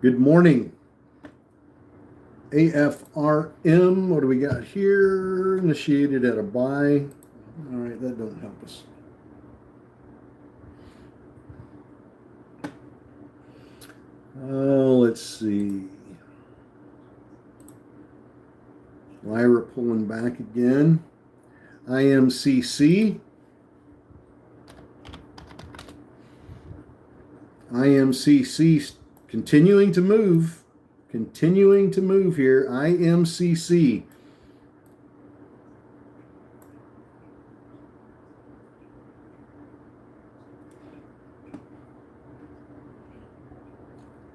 Good morning. AFRM, what do we got here? Initiated at a buy. All right, that doesn't help us. Let's see. Lyra pulling back again. IMCC. IMCC continuing to move. Continuing to move here. IMCC.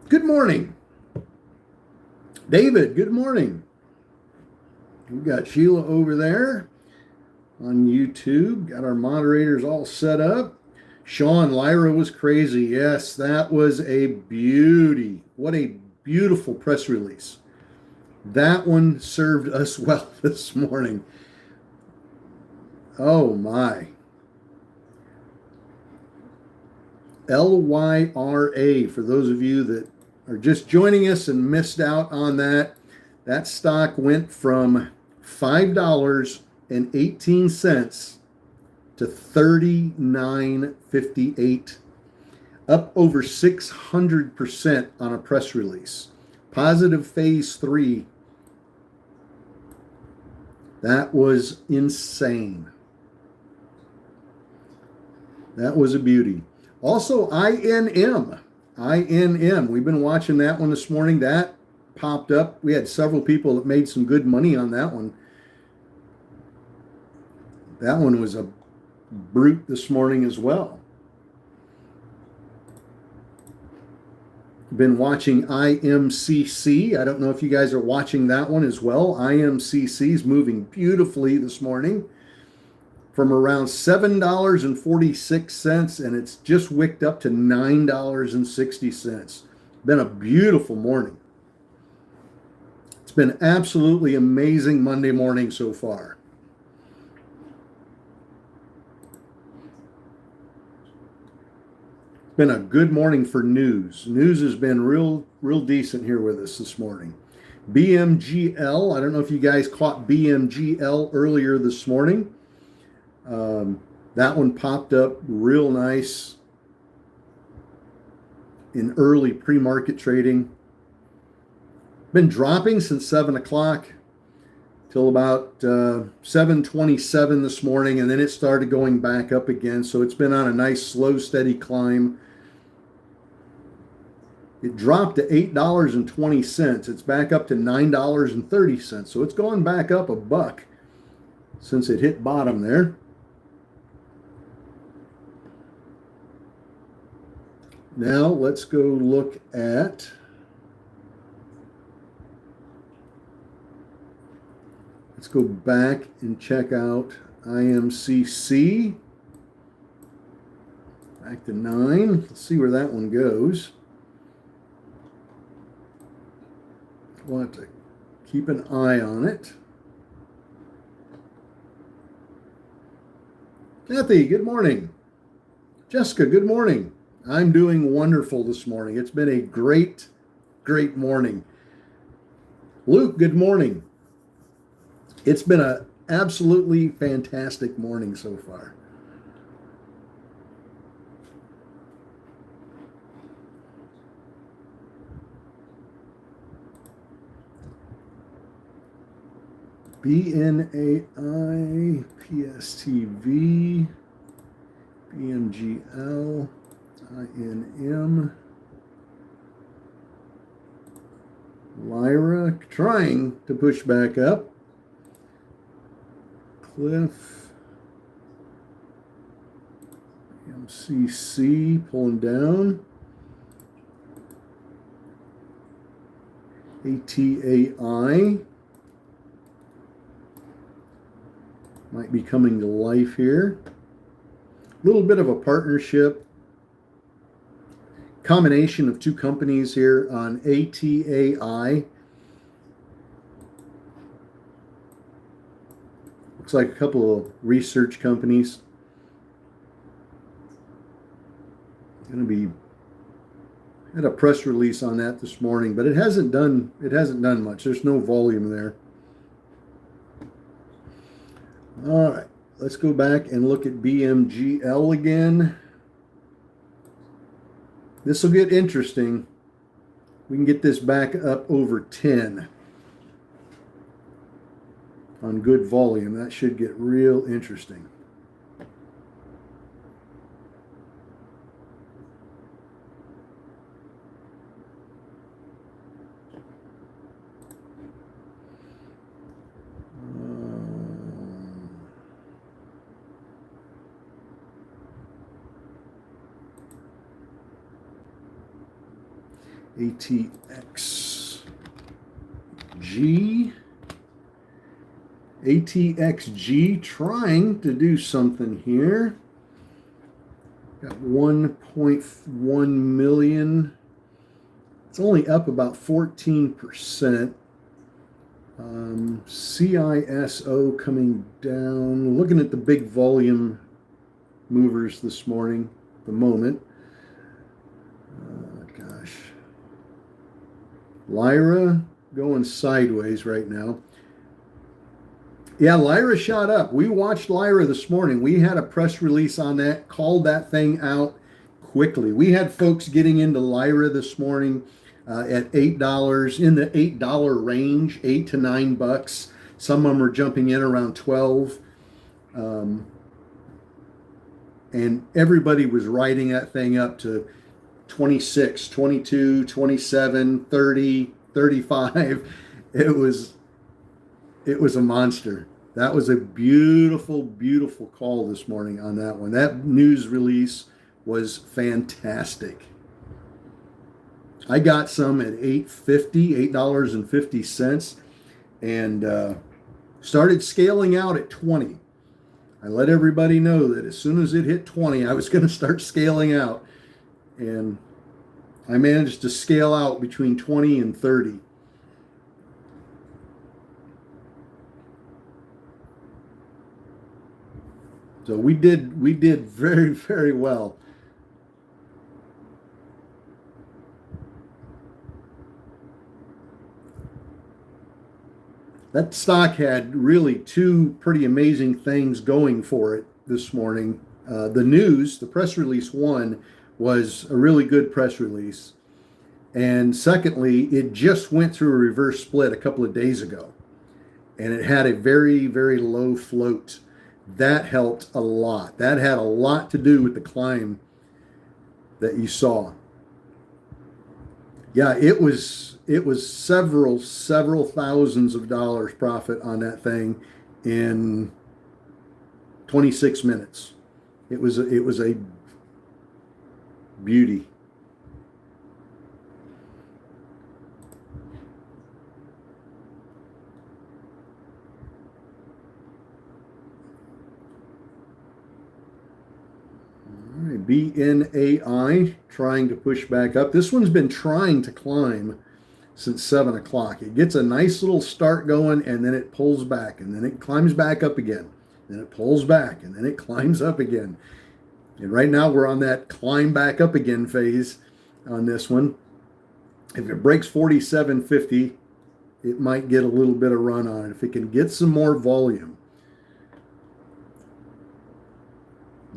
Good morning. David, good morning. We've got Sheila over there on YouTube. Got our moderators all set up. Sean, Lyra was crazy. Yes, that was a beauty. What a beautiful press release. That one served us well this morning. Oh my. LYRA, for those of you that are just joining us and missed out on that, that stock went from $5.18 to $39.58, up over 600% on a press release. Positive phase 3. That was insane. That was a beauty. Also, INM. We've been watching that one this morning. That popped up. We had several people that made some good money on that one. That one was a brute this morning as well. Been watching IMCC. I don't know if you guys are watching that one as well. IMCC is moving beautifully this morning from around $7.46, and it's just wicked up to $9.60. Been a beautiful morning. It's been absolutely amazing Monday morning so far. Been a good morning for news. News has been real decent here with us this morning. BMGL, I don't know if you guys caught BMGL earlier this morning. That one popped up real nice in early pre-market trading. Been dropping since 7 o'clock till about 7:27 this morning, and then it started going back up again. So it's been on a nice, slow, steady climb. It dropped to $8.20. It's back up to $9.30. So it's gone back up a buck since it hit bottom there. Now let's go look at let's go back and check out IMCC. Back to 9. Let's see where that one goes. We'll have to keep an eye on it. Kathy, good morning. Jessica, good morning. I'm doing wonderful this morning. It's been a great morning. Luke, good morning. It's been an absolutely fantastic morning so far. BNAI, PSTV, BMGL, INM, Lyra trying to push back up. Cliff, MCC pulling down. ATAI might be coming to life here. A little bit of a partnership, combination of two companies here on ATAI. Looks like a couple of research companies. Going to be Had a press release on that this morning, but it hasn't done much. There's no volume there. All right, let's go back and look at BMGL again. This will get interesting. We can get this back up over 10 on good volume. That should get real interesting. ATXG trying to do something here. Got 1.1 million. It's only up about 14%. CISO coming down. Looking at the big volume movers this morning, at the moment. Gosh. Lyra going sideways right now. Yeah, Lyra shot up. We watched Lyra this morning. We had a press release on that, called that thing out quickly. We had folks getting into Lyra this morning at $8, in the $8 range, $8 to $9. Some of them are jumping in around 12. And everybody was riding that thing up to 26, 22, 27, 30, 35. It was a monster. That was a beautiful, beautiful call this morning on that one. That news release was fantastic. I got some at $8.50, and started scaling out at 20. I let everybody know that as soon as it hit 20, I was going to start scaling out. And I managed to scale out between 20 and 30. So we did very, very well. That stock had really two pretty amazing things going for it this morning. The news, the press release one, was a really good press release. And secondly, it just went through a reverse split a couple of days ago. And it had a very, very low float. That helped a lot. That had a lot to do with the climb that you saw. Yeah, it was several thousands of dollars profit on that thing in 26 minutes. It was a beauty. BNAI trying to push back up. This one's been trying to climb since 7 o'clock. It gets a nice little start going, and then it pulls back, and then it climbs back up again. Then it pulls back, and then it climbs up again. And right now we're on that climb back up again phase on this one. If it breaks 47.50, it might get a little bit of run on it. If it can get some more volume.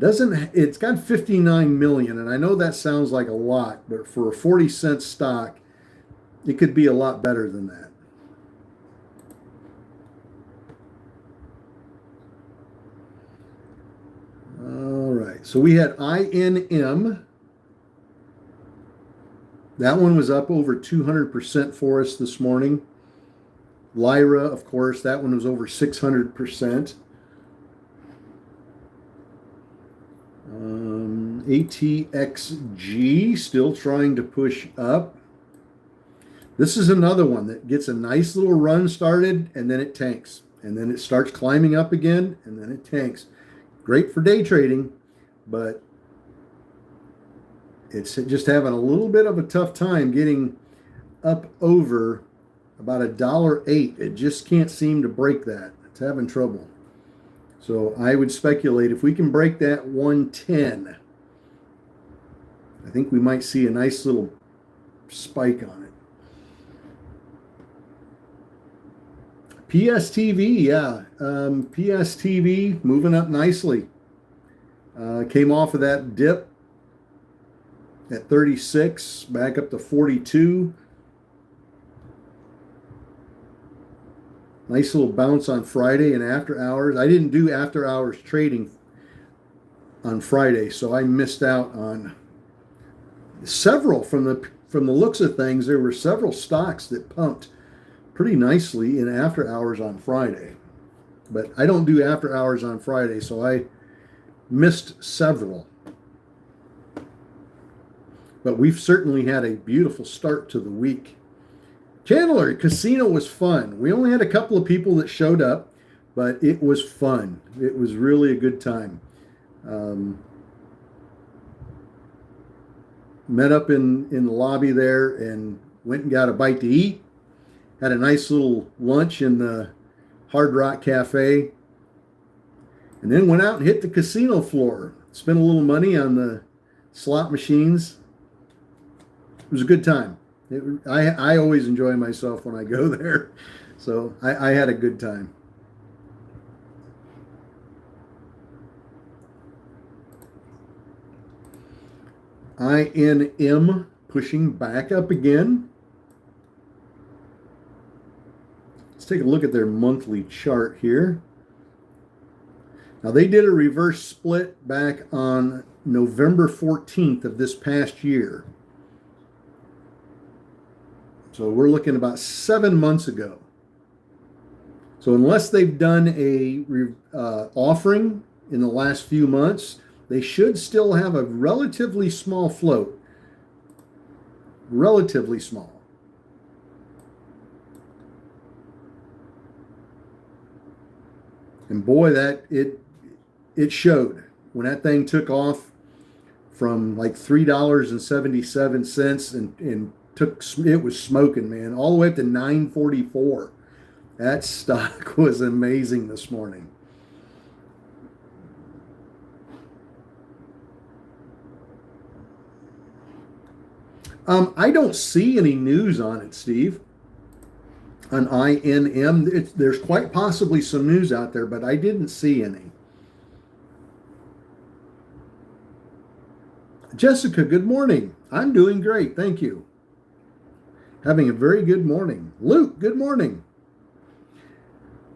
It's got 59 million, and I know that sounds like a lot, but for a 40-cent stock, it could be a lot better than that. All right, so we had INM. That one was up over 200% for us this morning. Lyra, of course, that one was over 600%. ATXG still trying to push up. This is another one that gets a nice little run started, and then it tanks, and then it starts climbing up again, and then it tanks. Great for day trading, but it's just having a little bit of a tough time getting up over about $1.08. It just can't seem to break that. It's having trouble. So I would speculate if we can break that 110, I think we might see a nice little spike on it. PSTV, yeah. PSTV moving up nicely. Came off of that dip at 36, back up to 42. Nice little bounce on Friday and after hours. I didn't do after hours trading on Friday, so I missed out on several from the looks of things. There were several stocks that pumped pretty nicely in after hours on Friday. But I don't do after hours on Friday, so I missed several. But we've certainly had a beautiful start to the week. Chandler, casino was fun. We only had a couple of people that showed up, but it was fun. It was really a good time. Met up in the lobby there and went and got a bite to eat. Had a nice little lunch in the Hard Rock Cafe. And then went out and hit the casino floor. Spent a little money on the slot machines. It was a good time. I always enjoy myself when I go there. So I had a good time. INM pushing back up again. Let's take a look at their monthly chart here. Now they did a reverse split back on November 14th of this past year. So we're looking about 7 months ago. So unless they've done a offering in the last few months, they should still have a relatively small float. Relatively small. And boy, that it showed when that thing took off from like $3.77 and it was smoking, man, all the way up to $9.44. That stock was amazing this morning. I don't see any news on it, Steve. On INM, there's quite possibly some news out there, but I didn't see any. Jessica, good morning. I'm doing great, thank you. Having a very good morning. Luke, good morning.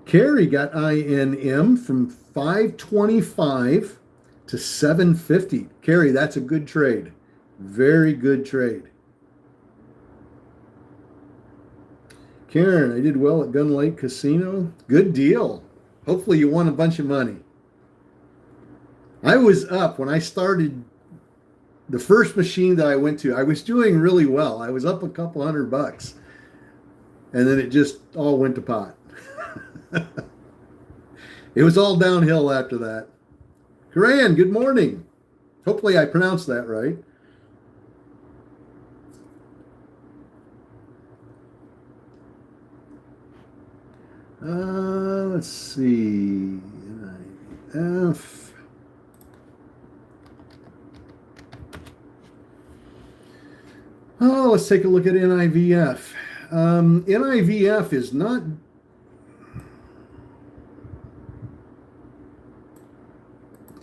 Carrie got INM from 525 to 750. Carrie, that's a good trade. Very good trade. Karen, I did well at Gun Lake Casino. Good deal. Hopefully you won a bunch of money. I was up when I started the first machine that I went to. I was doing really well. I was up a couple $100. And then it just all went to pot. It was all downhill after that. Karan, good morning. Hopefully I pronounced that right. Let's see. NIF. Oh, let's take a look at NIVF. NIVF is not.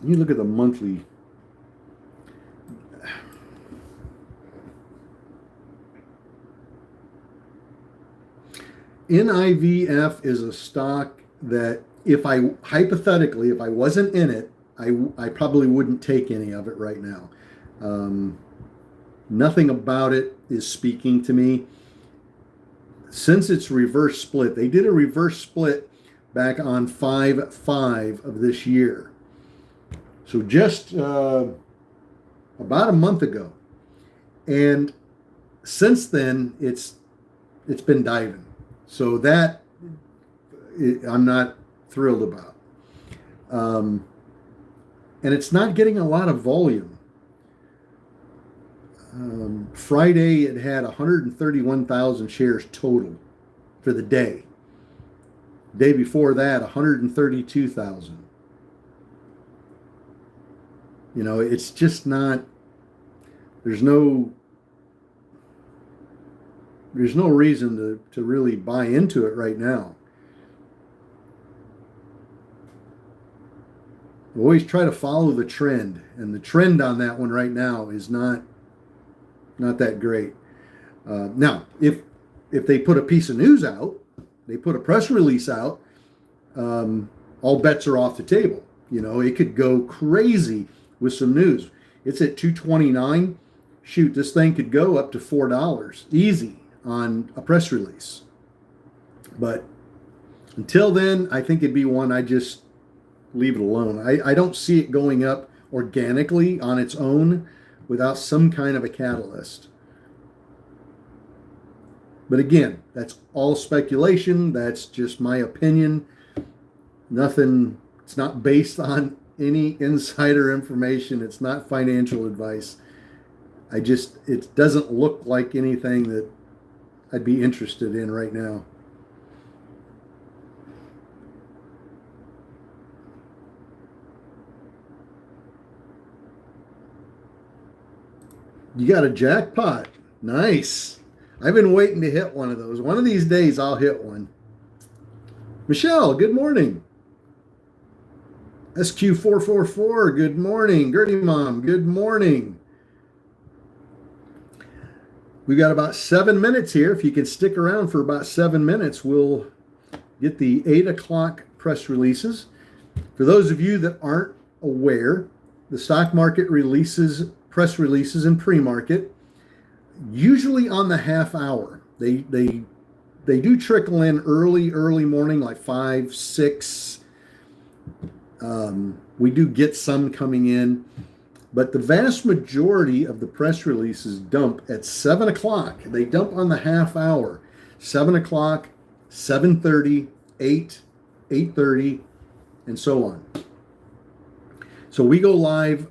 You look at the monthly. NIVF is a stock that if I wasn't in it, I probably wouldn't take any of it right now. Nothing about it is speaking to me. Since it's reverse split, they did a reverse split back on 5/5 of this year. So just about a month ago. And since then, it's been diving. So that I'm not thrilled about. And it's not getting a lot of volume. Friday, it had 131,000 shares total for the day. Day before that, 132,000. You know, it's just not, there's no there's no reason to really buy into it right now. Always try to follow the trend, and the trend on that one right now is not that great. Now, if they put a piece of news out, they put a press release out, all bets are off the table. You know, it could go crazy with some news. It's at $2.29. Shoot, this thing could go up to $4 easy on a press release. But until then, I think it'd be one I just leave it alone. I don't see it going up organically on its own without some kind of a catalyst. But again, that's all speculation. That's just my opinion. Nothing, it's not based on any insider information. It's not financial advice. It doesn't look like anything that I'd be interested in right now. You got a jackpot. Nice. I've been waiting to hit one of those. One of these days I'll hit one. Michelle, good morning. SQ444, good morning. Gertie Mom, good morning. We've got about 7 minutes here. If you can stick around for about 7 minutes, we'll get the 8 o'clock press releases. For those of you that aren't aware, the stock market releases press releases in pre-market, usually on the half hour. They do trickle in early morning, like 5, 6. We do get some coming in, but the vast majority of the press releases dump at 7 o'clock. They dump on the half hour, 7 o'clock, 7:30, 8, 8:30, and so on. So we go live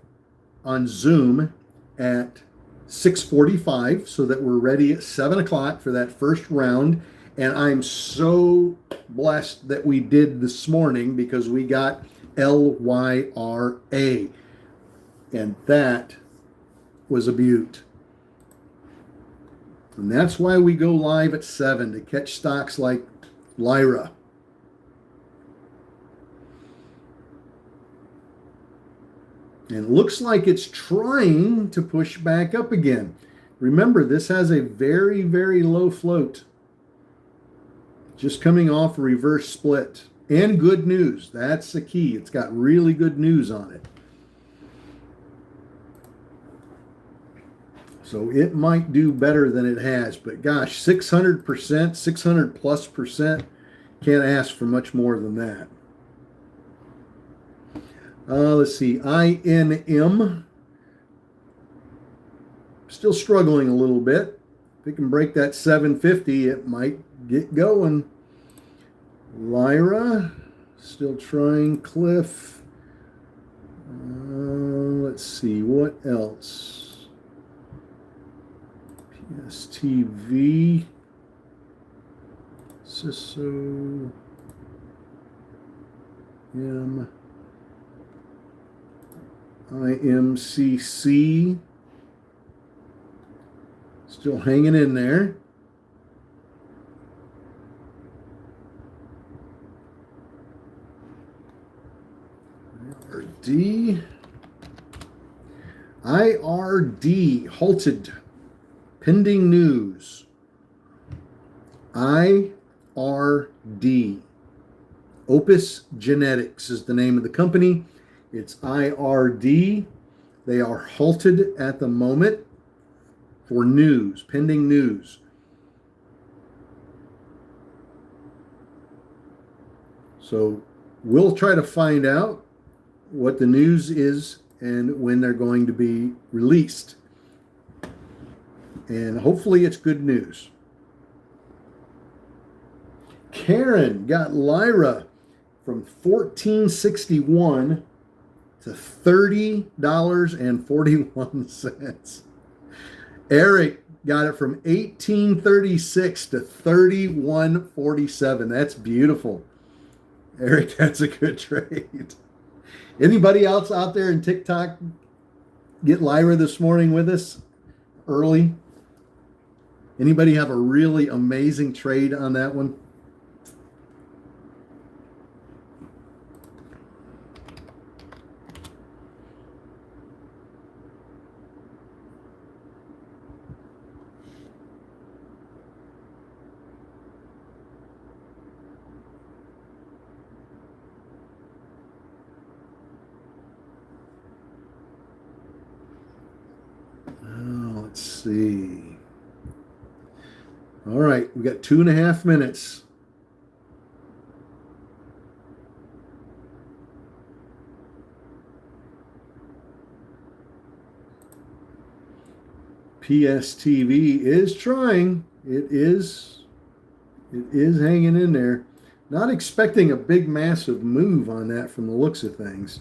on Zoom at 6:45 so that we're ready at 7 o'clock for that first round. And I'm so blessed that we did this morning because we got LYRA. And that was a beaut. And that's why we go live at 7 to catch stocks like Lyra. And it looks like it's trying to push back up again. Remember, this has a very, very low float. Just coming off a reverse split. And good news. That's the key. It's got really good news on it. So it might do better than it has. But gosh, 600%, 600 plus percent. Can't ask for much more than that. Let's see, INM. Still struggling a little bit. If it can break that 750, it might get going. Lyra, still trying. Cliff. Let's see, what else? PSTV. CISO. IMCC. Still hanging in there. IRD halted. Pending news. IRD. Opus Genetics is the name of the company. It's IRD. They are halted at the moment for news, pending news. So we'll try to find out what the news is and when they're going to be released. And hopefully it's good news. Karen got Lyra from $14.61 to $30.41. Eric got it from $18.36 to $31.47. That's beautiful. Eric, that's a good trade. Anybody else out there in TikTok get Lyra this morning with us early? Anybody have a really amazing trade on that one? Let's see. All right, we got 2.5 minutes. PSTV is trying. It is hanging in there. Not expecting a big, massive move on that from the looks of things.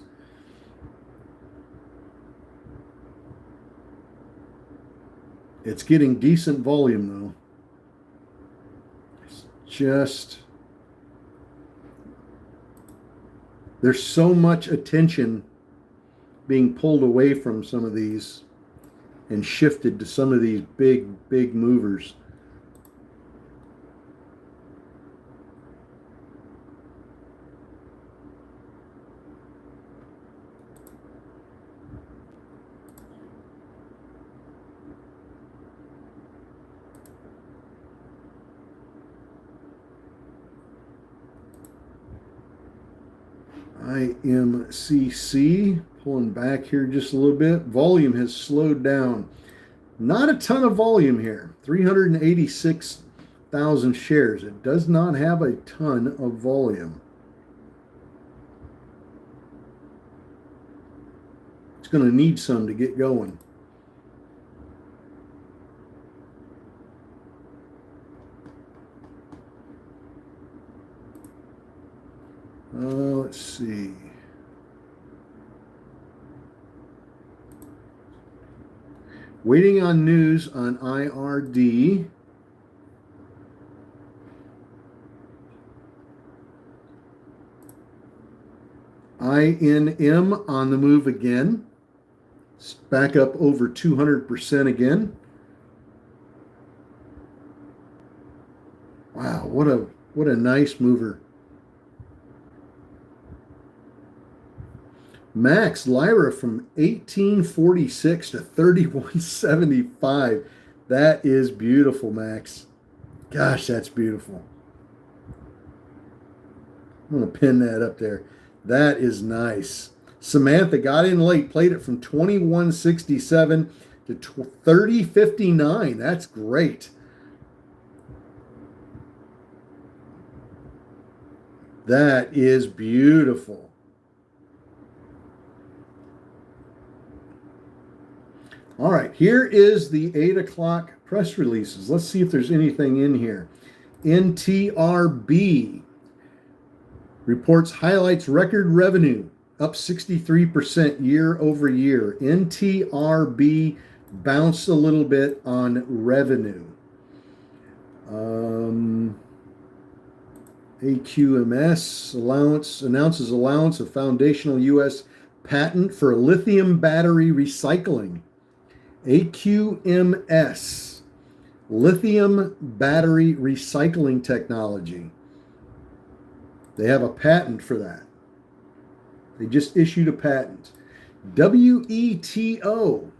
It's getting decent volume, though. It's just, there's so much attention being pulled away from some of these and shifted to some of these big, big movers. IMCC pulling back here just a little bit. Volume has slowed down. Not a ton of volume here. 386,000 shares. It does not have a ton of volume. It's going to need some to get going. Let's see. Waiting on news on IRD. INM on the move again. It's back up over 200% again. Wow, what a nice mover. Max Lyra from 1846 to 3175. That is beautiful, Max. Gosh, that's beautiful. I'm going to pin that up there. That is nice. Samantha got in late, played it from 2167 to 3059. That's great. That is beautiful. All right, here is the 8 o'clock press releases. Let's see if there's anything in here. NTRB reports highlights record revenue, up 63% year over year. NTRB bounced a little bit on revenue. AQMS announces allowance of foundational U.S. patent for lithium battery recycling. AQMS, lithium battery recycling technology. They have a patent for that. They just issued a patent. WETO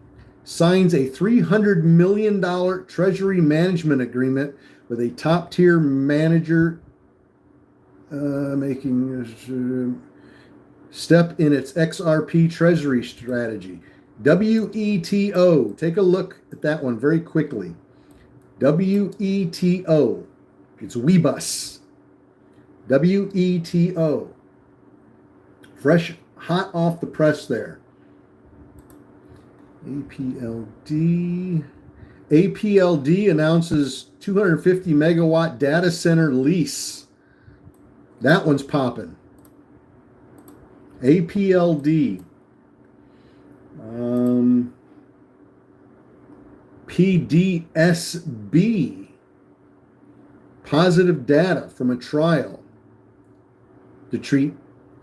signs a $300 million treasury management agreement with a top-tier manager making step in its XRP treasury strategy. WETO. Take a look at that one very quickly. WETO. It's Weebus. WETO. Fresh, hot off the press there. APLD. APLD announces 250 megawatt data center lease. That one's popping. APLD. PDSB. Positive data from a trial to treat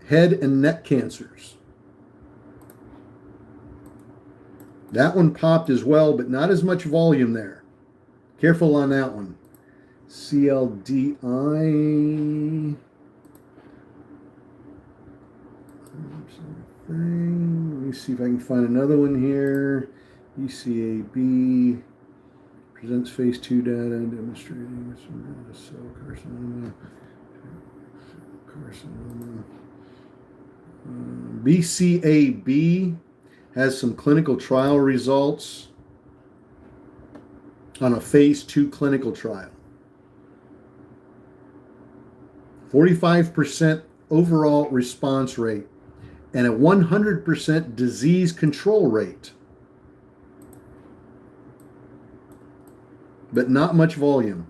head and neck cancers. That one popped as well, but not as much volume there. Careful on that one. CLDI. Let me see if I can find another one here. ECAB presents phase 2 data demonstrating cell carcinoma. BCAB has some clinical trial results on a phase 2 clinical trial. 45% overall response rate and a 100% disease control rate, but not much volume.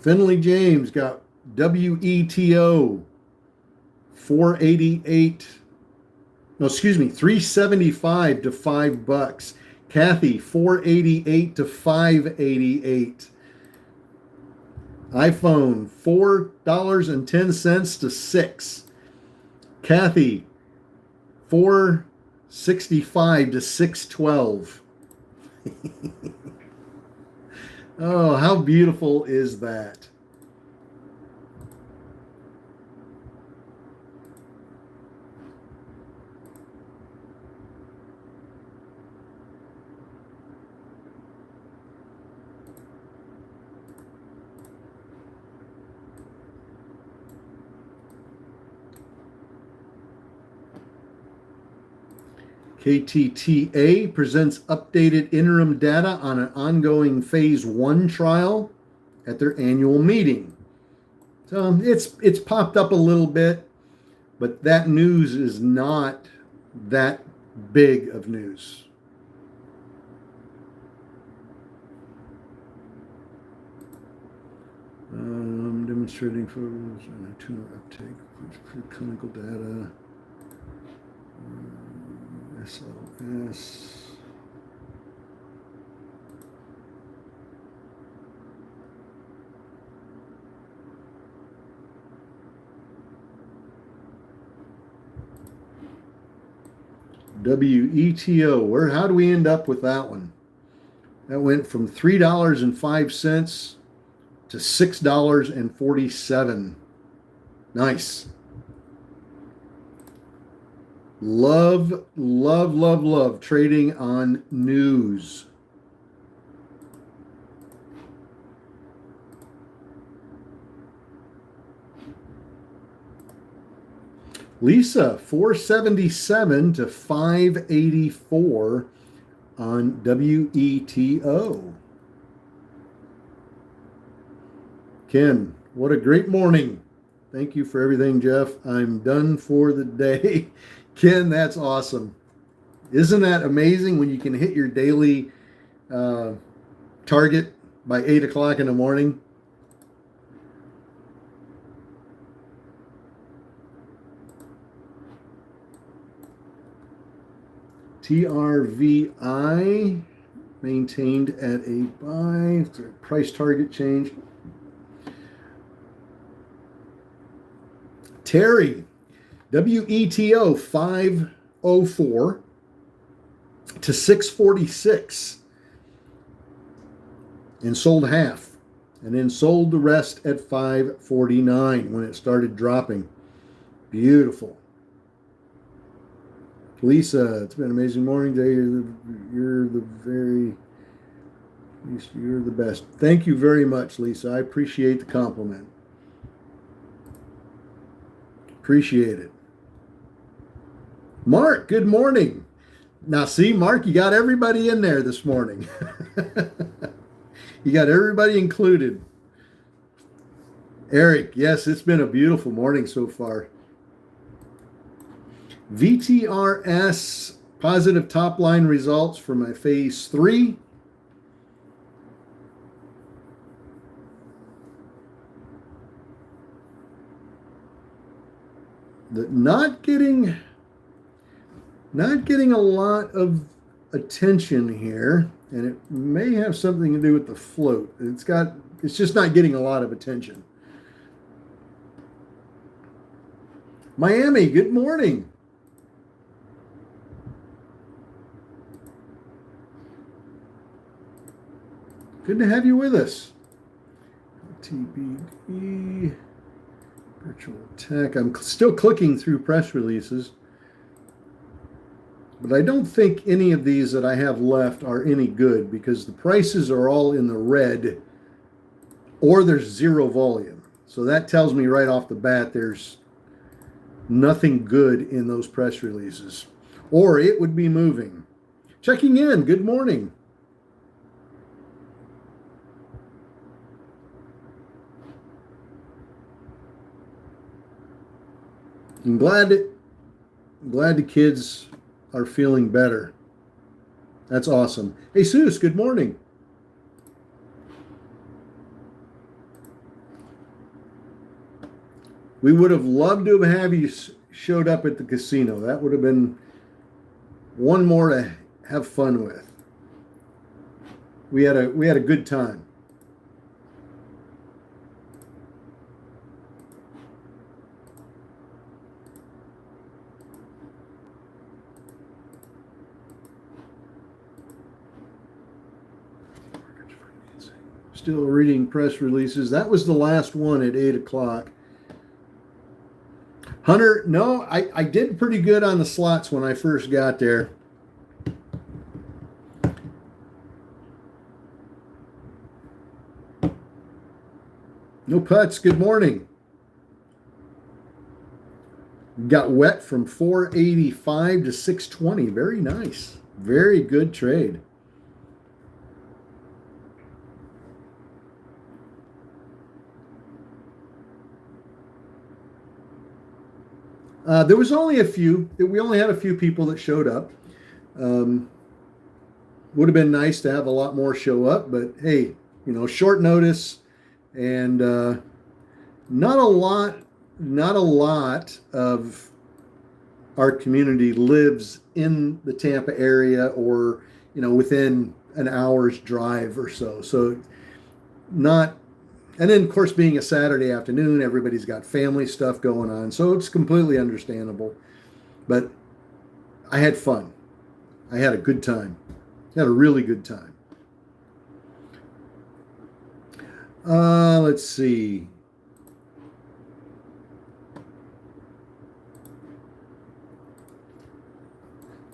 Finley James got WETO 375 to $5. Kathy 488 to 588. iPhone $4.10 to $6. Kathy 465 to 612. Oh, how beautiful is that? KTTA presents updated interim data on an ongoing phase 1 trial at their annual meeting. So it's popped up a little bit, but that news is not that big of news. Demonstrating for tumor uptake, clinical data. SLS. WETO. How do we end up with that one? That went from $3.05 to $6.47. Nice. Love, love, love, love trading on news. Lisa, 477 to 584 on WETO. Ken, what a great morning. Thank you for everything, Jeff. I'm done for the day. Ken, that's awesome. Isn't that amazing when you can hit your daily target by 8 o'clock in the morning? TRVI maintained at a buy. Price target change. Terry, WETO 504 to 646 and sold half, and then sold the rest at 549 when it started dropping. Beautiful. Lisa, it's been an amazing morning today. You're the best. Thank you very much, Lisa. I appreciate the compliment. Appreciate it. Mark, good morning. Now, see, Mark, you got everybody in there this morning. You got everybody included. Eric, yes, it's been a beautiful morning so far. VTRS, positive top line results for my phase 3. Not getting a lot of attention here, and it may have something to do with the float. It's just not getting a lot of attention. Miami, good morning. Good to have you with us. TBD, virtual tech. I'm still clicking through press releases, but I don't think any of these that I have left are any good because the prices are all in the red or there's zero volume. So that tells me right off the bat there's nothing good in those press releases, or it would be moving. Checking in, good morning. I'm glad the kids are feeling better. That's awesome. Hey, Seuss, good morning. We would have loved to have you showed up at the casino. That would have been one more to have fun with. We had a good time. Still reading press releases. That was the last one at 8 o'clock. Hunter, no, I did pretty good on the slots when I first got there. No putts, good morning. Got wet from 485 to 620. Very nice. Very good trade. There was only a few. We only had a few people that showed up. Would have been nice to have a lot more show up, but hey, short notice, and not a lot of our community lives in the Tampa area or within an hour's drive or so. So not. And then, of course, being a Saturday afternoon, everybody's got family stuff going on. So it's completely understandable. But I had fun. I had a good time. I had a really good time. Let's see.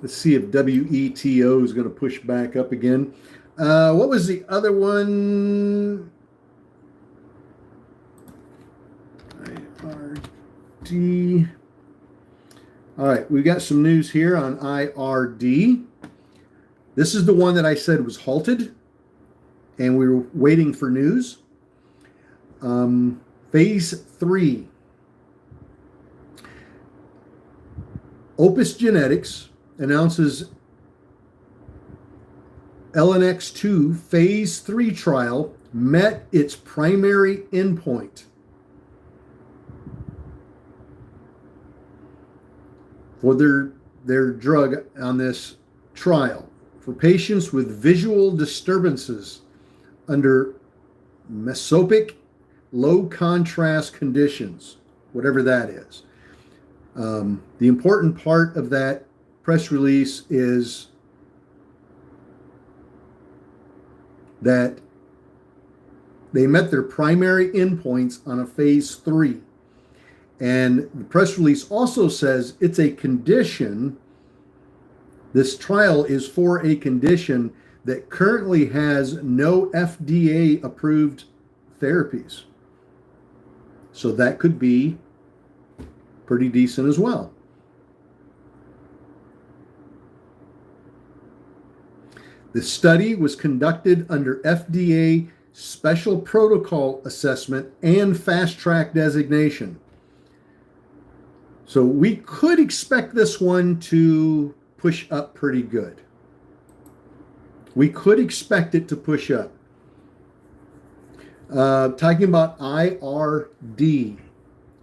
Let's see if WETO is going to push back up again. What was the other one? IRD. All right, we got some news here on IRD. This is the one that I said was halted, and we were waiting for news. Phase 3. Opus Genetics announces LNX2 Phase 3 trial met its primary endpoint for their drug on this trial for patients with visual disturbances under mesopic low contrast conditions, whatever that is. The important part of that press release is that they met their primary endpoints on a phase 3. And the press release also says it's a condition. This trial is for a condition that currently has no FDA approved therapies. So that could be pretty decent as well. The study was conducted under FDA special protocol assessment and fast track designation. So we could expect this one to push up pretty good. We could expect it to push up. Talking about IRD,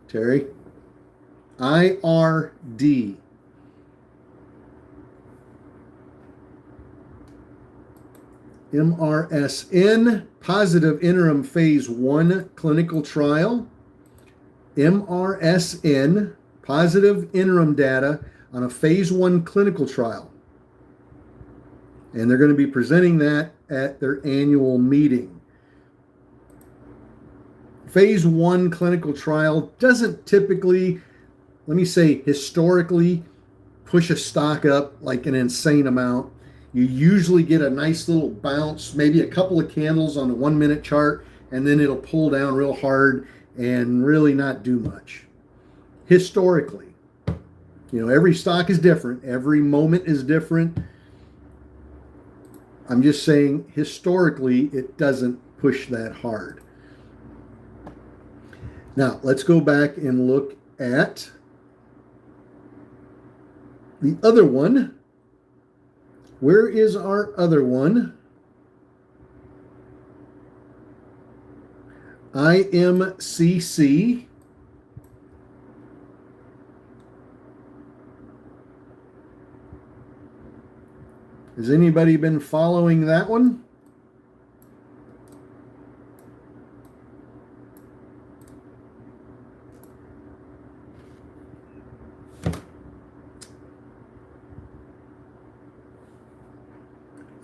Terry. IRD. MRSN, positive interim phase 1 clinical trial. MRSN, positive interim data on a phase 1 clinical trial. And they're going to be presenting that at their annual meeting. Phase 1 clinical trial doesn't typically, let me say historically, push a stock up like an insane amount. You usually get a nice little bounce, maybe a couple of candles on the 1 minute chart, and then it'll pull down real hard and really not do much. Historically, every stock is different. Every moment is different. I'm just saying historically, it doesn't push that hard. Now, let's go back and look at the other one. Where is our other one? IMCC. Has anybody been following that one?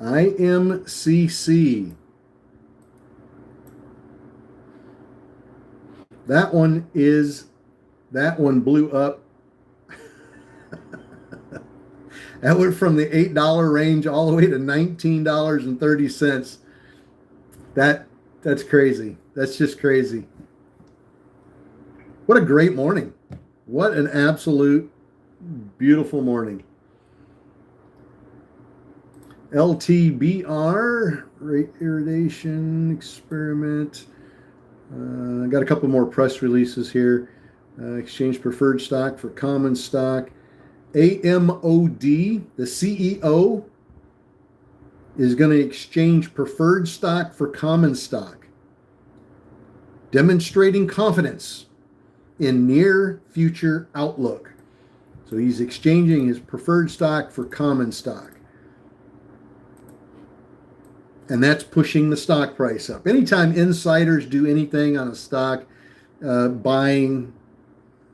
IMCC. That one blew up. That went from the $8 range all the way to $19.30. That's crazy. That's just crazy. What a great morning. What an absolute beautiful morning. LTBR, rate irradiation experiment. I got a couple more press releases here. Exchange preferred stock for common stock. AMOD, the CEO, is going to exchange preferred stock for common stock, demonstrating confidence in near future outlook. So he's exchanging his preferred stock for common stock. And that's pushing the stock price up. Anytime insiders do anything on a stock, buying,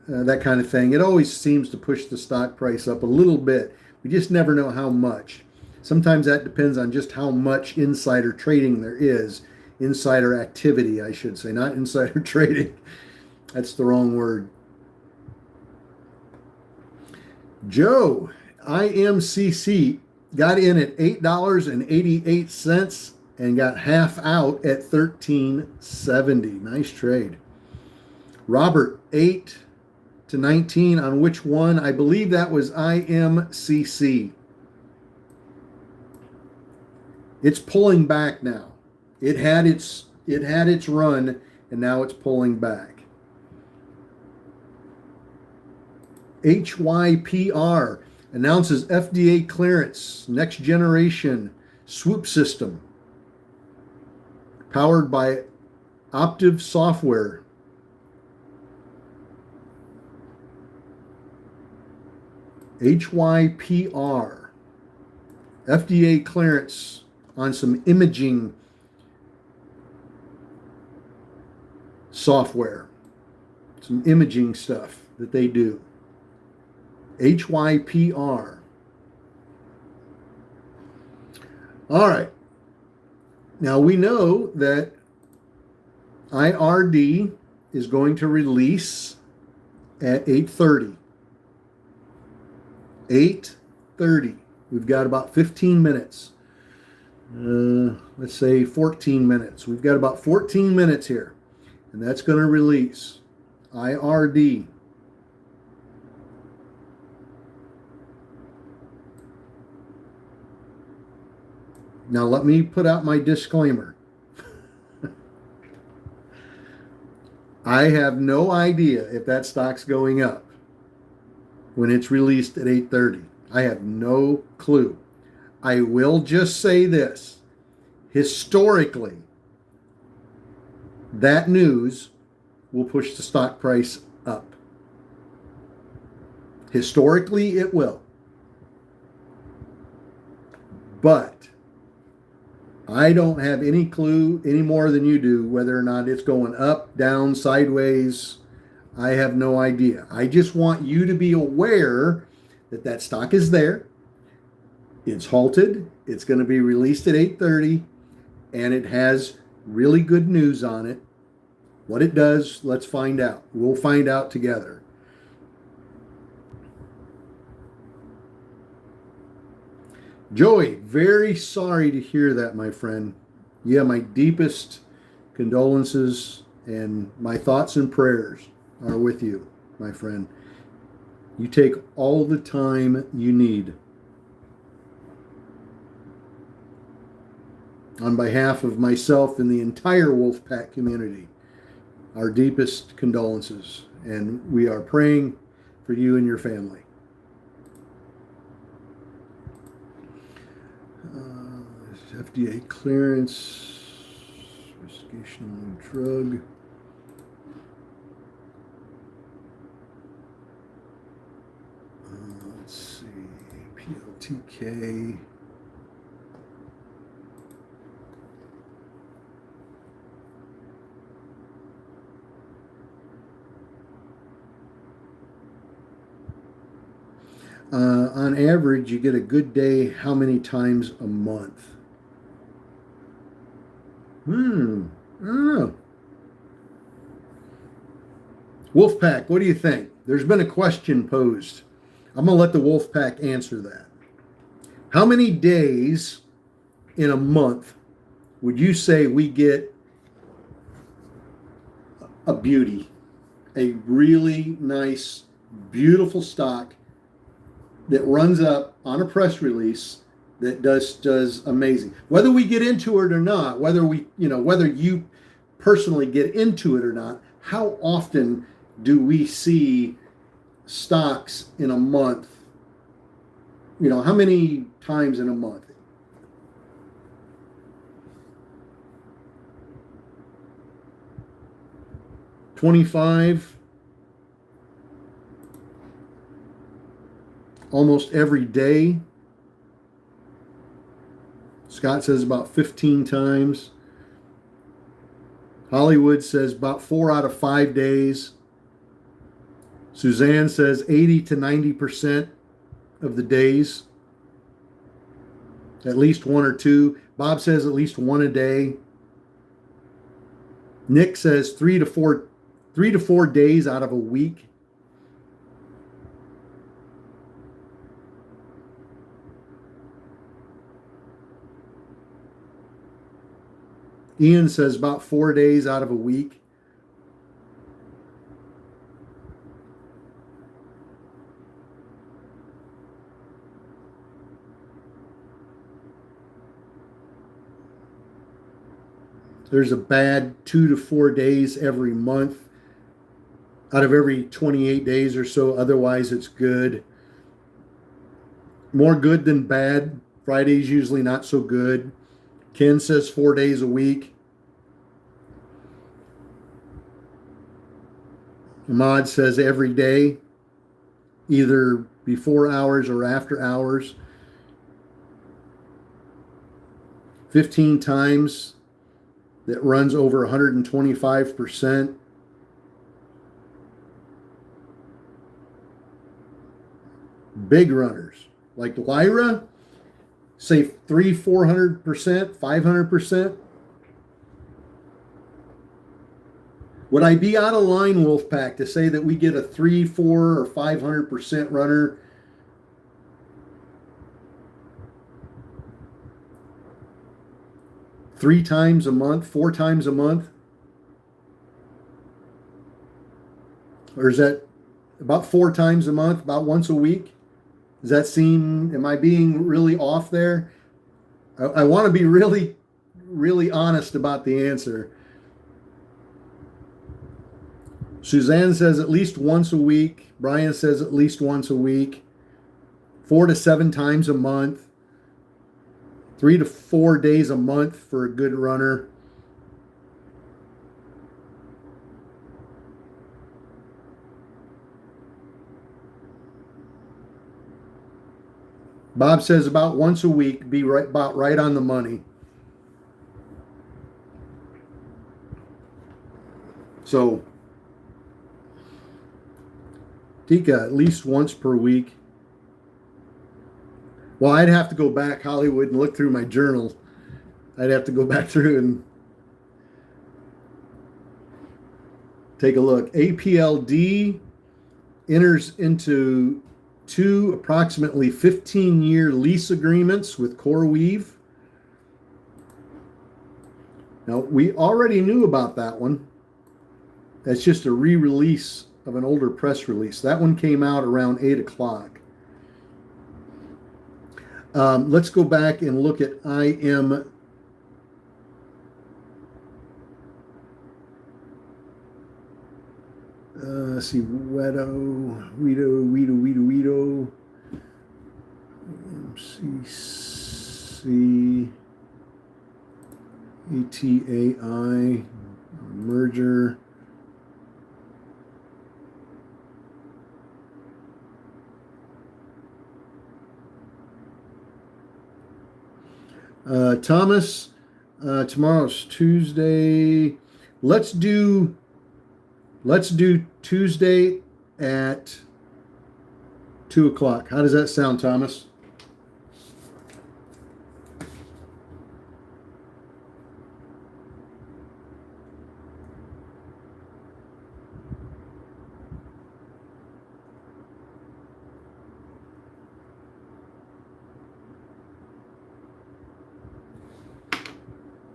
that kind of thing, it always seems to push the stock price up a little bit. We just never know how much. Sometimes that depends on just how much insider trading there is. Insider activity, I should say, not insider trading. That's the wrong word. Joe, IMCC, got in at $8.88 and got half out at $13.70. Nice trade. Robert, 8 to 19 on which one? I believe that was IMCC. It's pulling back now. It had its run, and now it's pulling back. HYPR announces FDA clearance, next generation swoop system, powered by Optiv software. HYPR, FDA clearance on some imaging software, some imaging stuff that they do. HYPR. All right. Now we know that IRD is going to release at 8:30. 8:30. We've got about 15 minutes. Let's say 14 minutes. We've got about 14 minutes here. And that's going to release IRD. Now let me put out my disclaimer. I have no idea if that stock's going up when it's released at 8:30. I have no clue. I will just say this. Historically, that news will push the stock price up. Historically, it will. But I don't have any clue any more than you do whether or not it's going up, down, sideways. I have no idea. I just want you to be aware that that stock is there. It's halted. It's going to be released at 8:30, and it has really good news on it. What it does, let's find out. We'll find out together. Joey, very sorry to hear that, my friend. Yeah, my deepest condolences and my thoughts and prayers are with you, my friend. You take all the time you need. On behalf of myself and the entire Wolfpack community, our deepest condolences, and we are praying for you and your family. FDA clearance, investigational drug. Let's see, PLTK. On average, you get a good day how many times a month? Oh. Wolfpack, what do you think? There's been a question posed. I'm going to let the Wolfpack answer that. How many days in a month would you say we get a beauty, a really nice, beautiful stock that runs up on a press release that does amazing? Whether we get into it or not, whether you personally get into it or not, how often do we see stocks in a month? How many times in a month? $25. Almost every day. Scott says about 15 times. Hollywood says about 4 out of 5 days. Suzanne says 80 to 90% of the days. At least one or two. Bob says at least one a day. Nick says 3 to 4 days out of a week. Ian says about 4 days out of a week. There's a bad 2 to 4 days every month out of every 28 days or so. Otherwise, it's good. More good than bad. Friday's usually not so good. Ken says 4 days a week. Ahmad says every day, either before hours or after hours. 15 times. That runs over 125%. Big runners like Lyra, say 300-400%, 500%. Would I be out of line, Wolfpack, to say that we get a 3, 4, or 500% runner? Three times a month, 4 times a month? Or is that about 4 times a month, about once a week? Does that seem, am I being really off there? I want to be really, really honest about the answer. Suzanne says at least once a week. Brian says at least once a week. 4 to 7 times a month. 3 to 4 days a month for a good runner. Bob says about once a week, be about right on the money. So Tika at least once per week. Well, I'd have to go back, Hollywood, and look through my journal. I'd have to go back through and take a look. APLD enters into 2 approximately 15-year lease agreements with CoreWeave. Now, we already knew about that one. That's just a re-release of an older press release. That one came out around 8 o'clock. Let's go back and look at IM. Let's see, Wedo, MCC, ETAI, merger. Thomas, tomorrow's Tuesday. Let's do Tuesday at 2 o'clock. How does that sound, Thomas?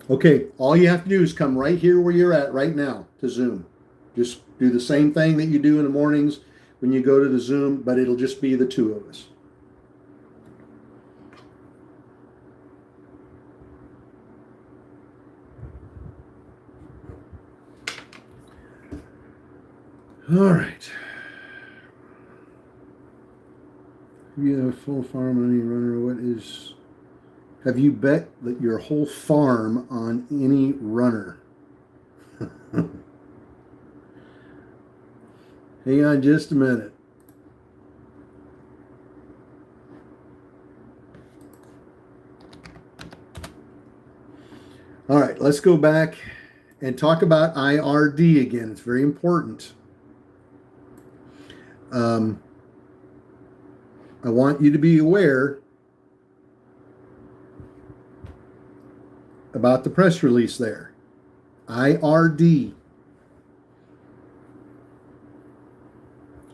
Okay, all you have to do is come right here where you're at right now to Zoom. Just do the same thing that you do in the mornings when you go to the Zoom, but it'll just be the 2 of us. All right. You have a full farm on any runner. What is... Have you bet that your whole farm on any runner? Hang on just a minute. All right, let's go back and talk about IRD again. It's very important. I want you to be aware about the press release there. IRD.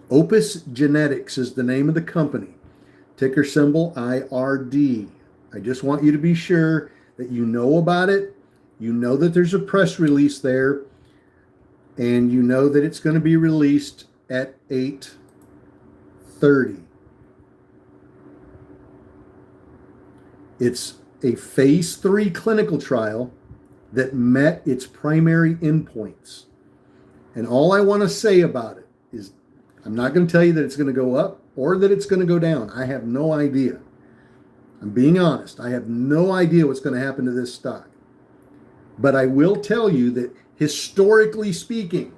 Opus Genetics is the name of the company. Ticker symbol IRD. I just want you to be sure that you know about it. You know that there's a press release there. And you know that it's going to be released at 8:30. It's a phase 3 clinical trial that met its primary endpoints. And all I want to say about it is I'm not going to tell you that it's going to go up or that it's going to go down. I have no idea. I'm being honest. I have no idea what's going to happen to this stock. But I will tell you that historically speaking,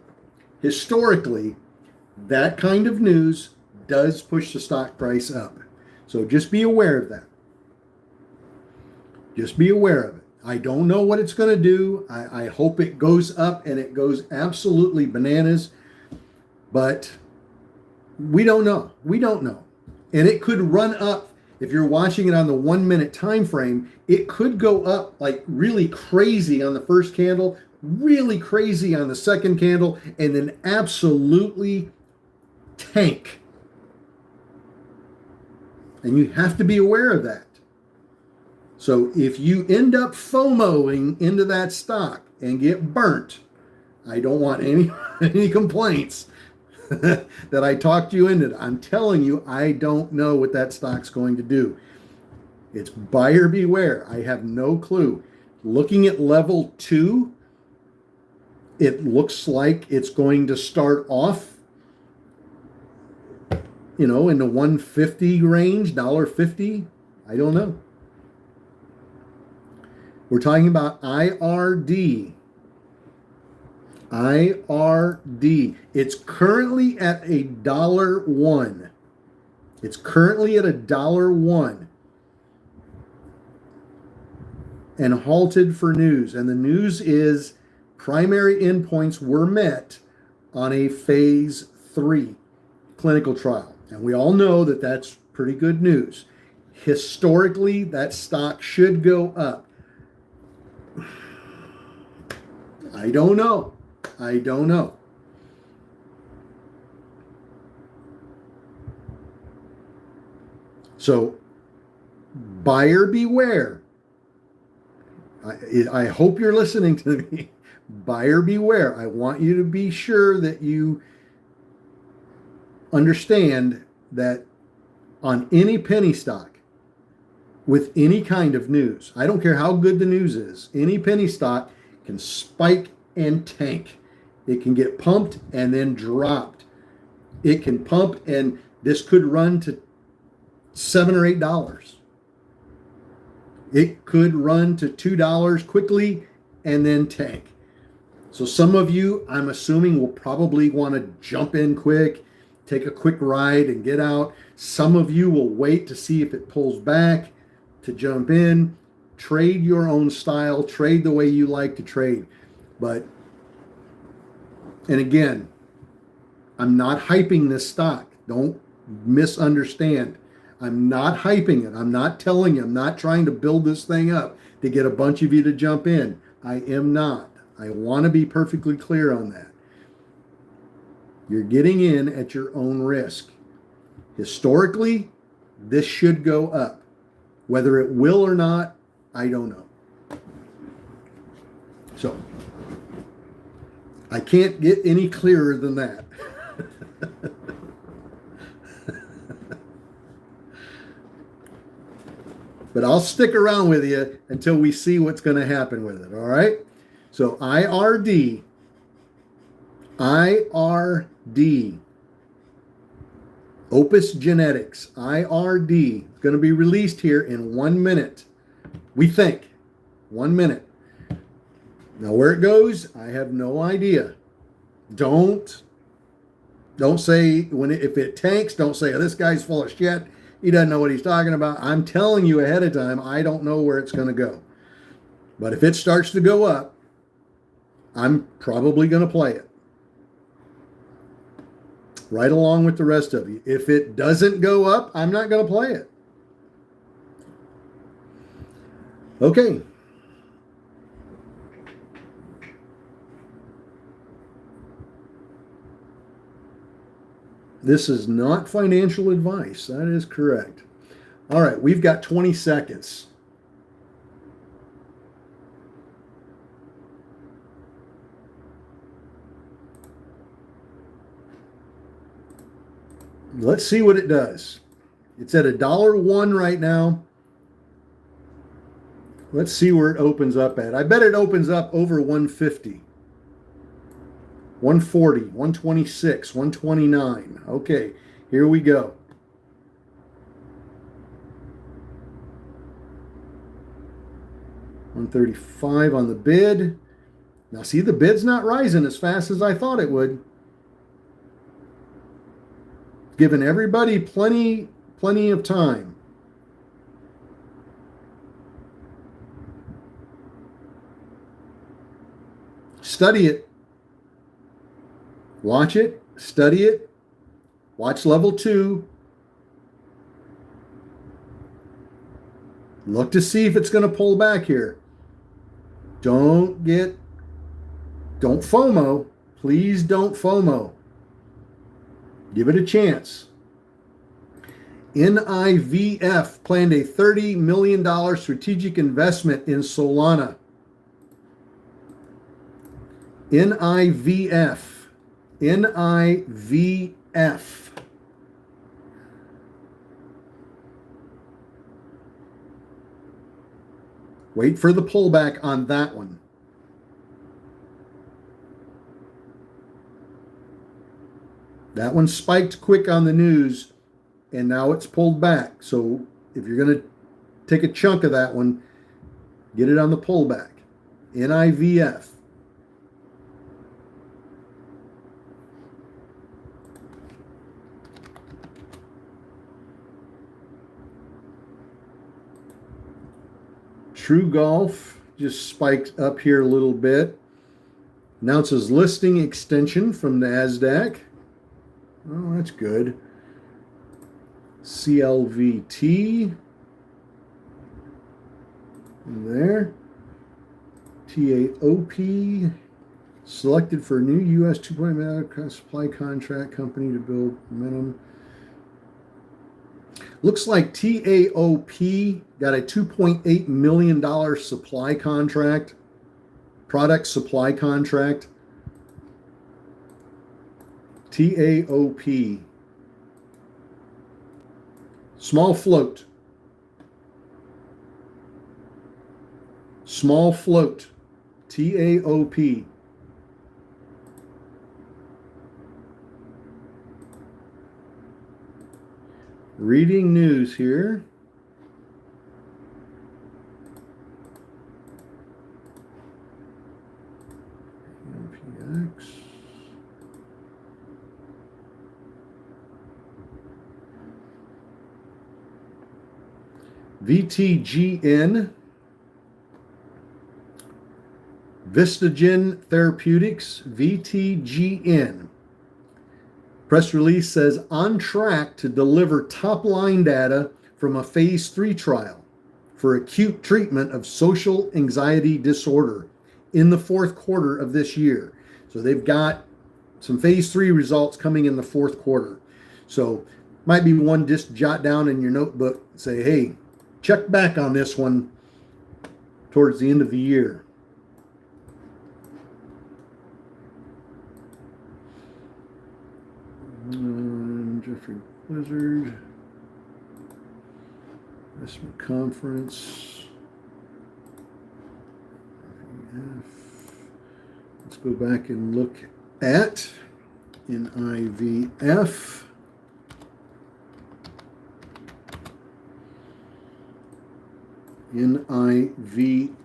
that kind of news does push the stock price up. So just be aware of that. Just be aware of it. I don't know what it's going to do. I hope it goes up and it goes absolutely bananas. But we don't know. We don't know. And it could run up. If you're watching it on the 1 minute time frame, it could go up like really crazy on the first candle, really crazy on the second candle, and then absolutely tank. And you have to be aware of that. So if you end up FOMOing into that stock and get burnt, I don't want any complaints that I talked you into it. I'm telling you, I don't know what that stock's going to do. It's buyer beware. I have no clue. Looking at level 2, it looks like it's going to start off, in the 150 range, $1.50. I don't know. We're talking about IRD. IRD. It's currently at $1. It's currently at $1 and halted for news. And the news is primary endpoints were met on a phase 3. clinical trial. And we all know that that's pretty good news. Historically, that stock should go up. I don't know. I don't know. So, buyer beware. I hope you're listening to me. Buyer beware. I want you to be sure that you understand that on any penny stock with any kind of news, I don't care how good the news is, any penny stock can spike and tank. It can get pumped and then dropped. It can pump, and this could run to $7 or $8. It could run to $2 quickly and then tank. So some of you, I'm assuming, will probably want to jump in quick, take a quick ride and get out. Some of you will wait to see if it pulls back to jump in. Trade your own style, trade the way you like to trade. But, and again, I'm not hyping this stock. Don't misunderstand. I'm not hyping it. I'm not telling you. I'm not trying to build this thing up to get a bunch of you to jump in. I am not. I want to be perfectly clear on that. You're getting in at your own risk. Historically, this should go up. Whether it will or not, I don't know. So, I can't get any clearer than that. But I'll stick around with you until we see what's going to happen with it, all right? So IRD, Opus Genetics, IRD, is going to be released here in 1 minute. We think, 1 minute. Now where it goes, I have no idea. Don't say, if it tanks, don't say, oh, this guy's full of shit. He doesn't know what he's talking about. I'm telling you ahead of time, I don't know where it's going to go. But if it starts to go up, I'm probably going to play it. Right along with the rest of you. If it doesn't go up, I'm not going to play it. Okay. This is not financial advice. That is correct. All right, we've got 20 seconds. Let's see what it does. It's at $1 right now. Let's see where it opens up at. I bet it opens up over 150. 140, 126, 129. Okay, here we go. $135 on the bid. Now see, the bid's not rising as fast as I thought it would. Giving everybody plenty of time. Study it. Watch it, study it, watch level 2. Look to see if it's going to pull back here. Don't FOMO. Please don't FOMO. Give it a chance. NIVF planned a $30 million strategic investment in Solana. NIVF. Wait for the pullback on that one. That one spiked quick on the news, and now it's pulled back. So if you're going to take a chunk of that one, get it on the pullback. NIVF. True Golf just spiked up here a little bit. Announces listing extension from NASDAQ. Oh, that's good. CLVT. There. TAOP. Selected for a new U.S. 2.0 supply contract company to build momentum. Looks like TAOP got a $2.8 million supply contract, product supply contract. TAOP. Small float. Small float. TAOP. Reading news here. MPX. VTGN. Vistagen Therapeutics, VTGN. Press release says on track to deliver top-line data from a phase 3 trial for acute treatment of social anxiety disorder in the fourth quarter of this year. So they've got some phase 3 results coming in the fourth quarter. So might be one just jot down in your notebook, say, hey, check back on this one towards the end of the year. Jeffrey Blizzard, investment conference. Let's go back and look at NIVF. NIVF.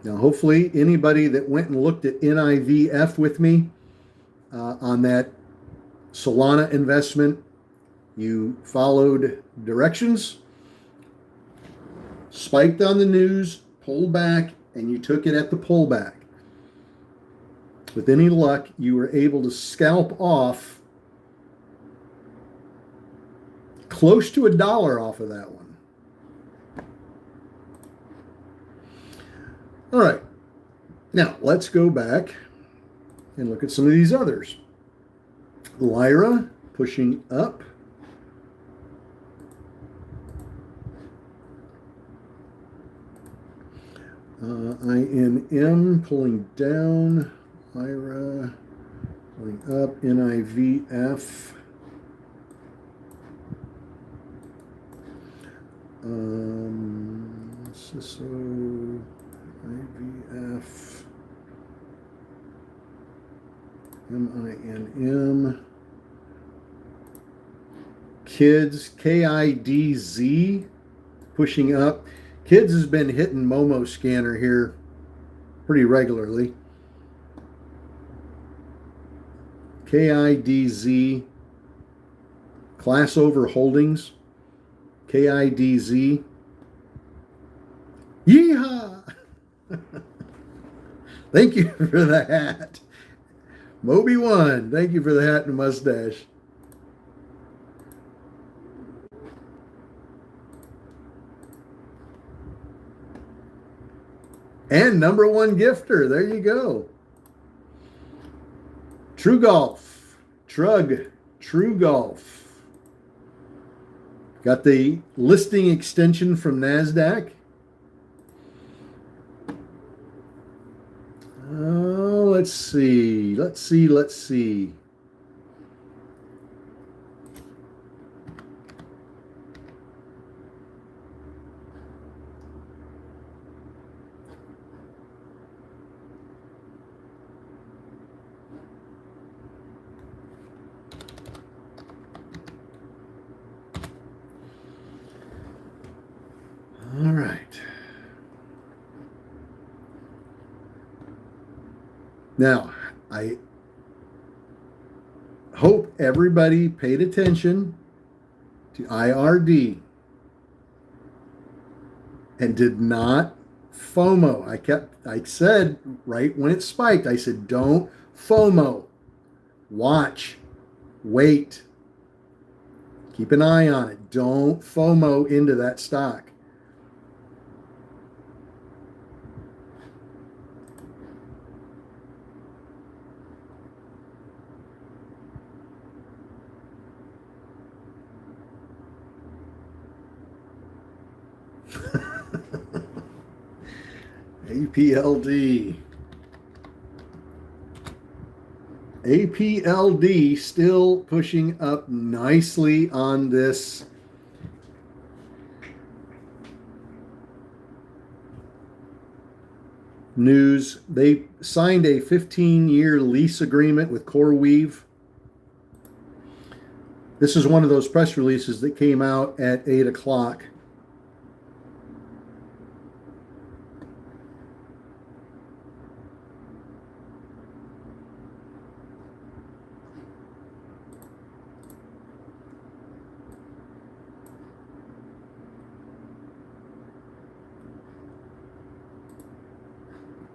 Now, hopefully, anybody that went and looked at NIVF with me on that Solana investment, you followed directions, spiked on the news, pulled back, and you took it at the pullback. With any luck, you were able to scalp off close to $1 off of that one. All right, now let's go back and look at some of these others. Lyra pushing up. INM pulling down. Lyra pulling up. NIVF. CISO. IVF, MINM, Kids, KIDZ, pushing up. Kids has been hitting Momo Scanner here pretty regularly. KIDZ, Class Over Holdings, KIDZ. Yeehaw! Thank you for the hat. Moby One, thank you for the hat and mustache. And number one gifter, there you go. True Golf, True Golf. Got the listing extension from NASDAQ. Oh, let's see. All right. Now, I hope everybody paid attention to IRD and did not FOMO. I said right when it spiked, I said, don't FOMO. Watch, wait, keep an eye on it. Don't FOMO into that stock. APLD. APLD still pushing up nicely on this news. They signed a 15-year lease agreement with CoreWeave. This is one of those press releases that came out at 8 o'clock.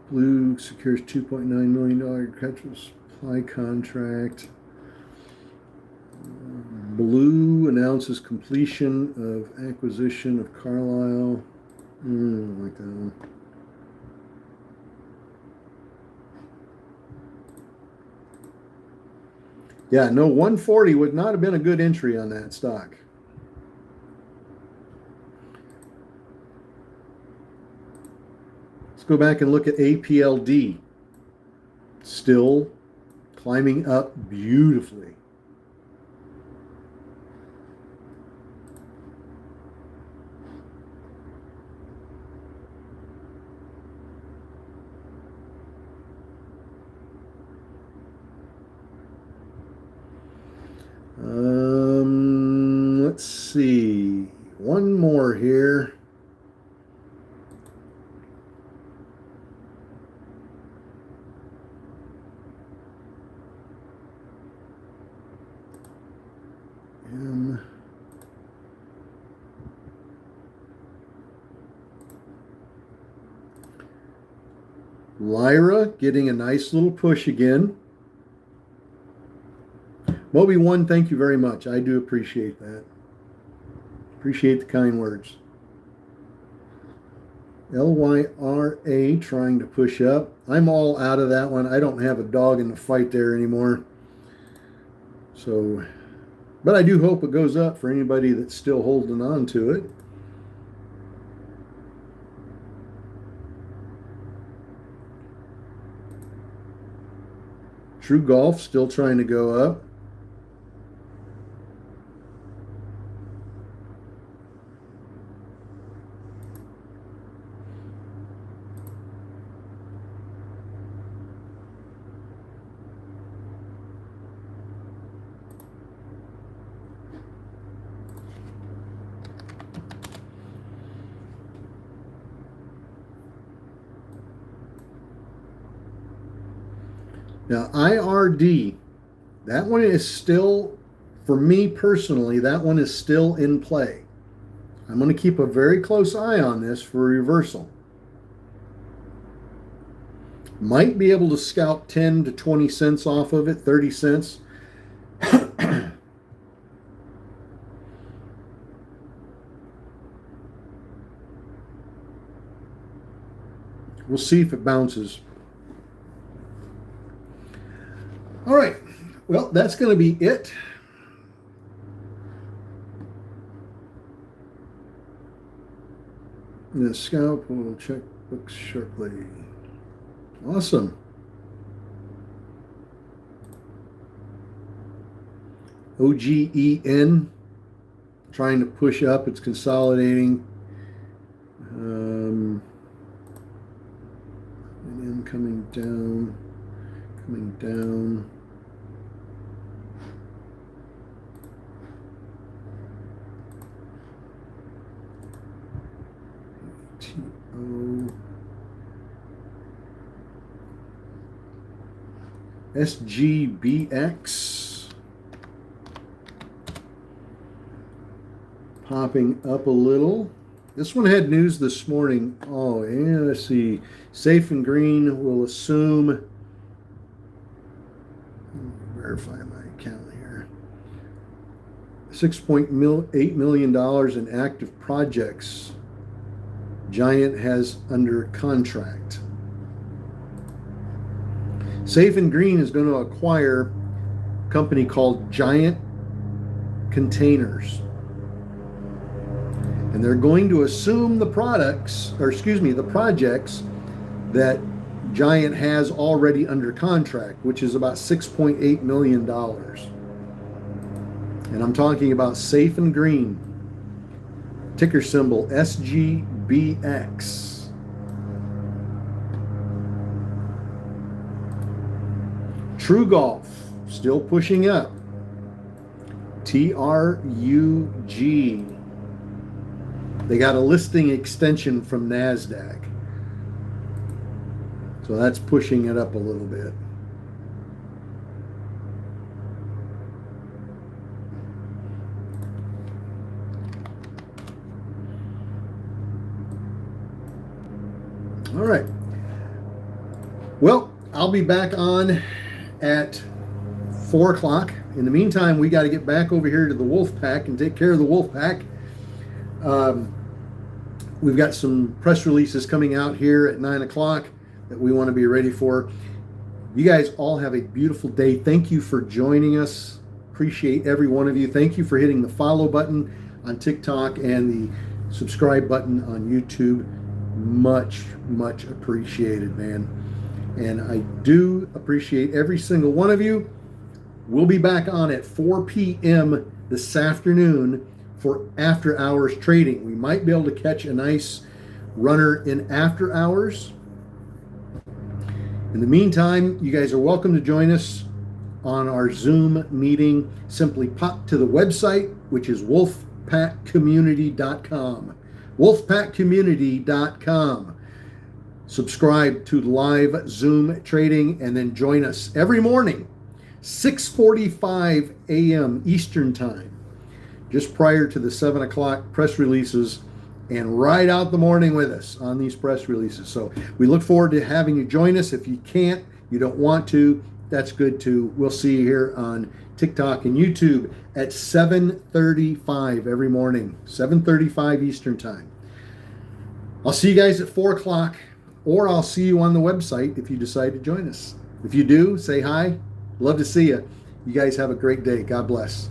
Blue secures $2.9 million capital supply contract. Blue announces completion of acquisition of Carlisle. I don't like that one. Yeah, no, 140 would not have been a good entry on that stock. Let's go back and look at APLD. Still climbing up beautifully. Let's see. One more here. Lyra getting a nice little push again. Moby One, thank you very much. I do appreciate that. Appreciate the kind words. LYRA trying to push up. I'm all out of that one. I don't have a dog in the fight there anymore. So, but I do hope it goes up for anybody that's still holding on to it. True Golf still trying to go up. Now, IRD, that one is still, for me personally, that one is still in play. I'm going to keep a very close eye on this for reversal. Might be able to scalp 10 to 20 cents off of it, 30 cents. We'll see if it bounces. All right, well, that's going to be it. The scalp will check books shortly. Awesome. OGEN trying to push up. It's consolidating. And then coming down. Coming down. TO. SGBX. Popping up a little. This one had news this morning. Oh, yeah, let's see. Safe and Green will assume. Verify my account here. $6.8 million in active projects Giant has under contract. Safe and Green is going to acquire a company called Giant Containers. And they're going to assume the projects that Giant has already under contract, which is about $6.8 million. And I'm talking about Safe and Green, ticker symbol SGBX. True Golf, still pushing up. TRUG. They got a listing extension from NASDAQ. So that's pushing it up a little bit. All right. Well, I'll be back on at 4 o'clock. In the meantime, we got to get back over here to the Wolf Pack and take care of the Wolf Pack. We've got some press releases coming out here at 9 o'clock that we want to be ready for. You guys all have a beautiful day. Thank you for joining us. Appreciate every one of you. Thank you for hitting the follow button on TikTok and the subscribe button on YouTube. Much, much appreciated, man. And I do appreciate every single one of you. We'll be back on at 4 p.m. this afternoon for after hours trading. We might be able to catch a nice runner in after hours. In the meantime, you guys are welcome to join us on our Zoom meeting. Simply pop to the website, which is wolfpackcommunity.com. wolfpackcommunity.com. Subscribe to live Zoom trading and then join us every morning, 6:45 a.m. Eastern Time, just prior to the 7 o'clock press releases, and ride out the morning with us on these press releases. So we look forward to having you join us. If you can't, you don't want to, that's good too. We'll see you here on TikTok and YouTube at 7:35 every morning, 7:35 Eastern Time. I'll see you guys at 4 o'clock, or I'll see you on the website if you decide to join us. If you do, say hi. Love to see you. You guys have a great day. God bless.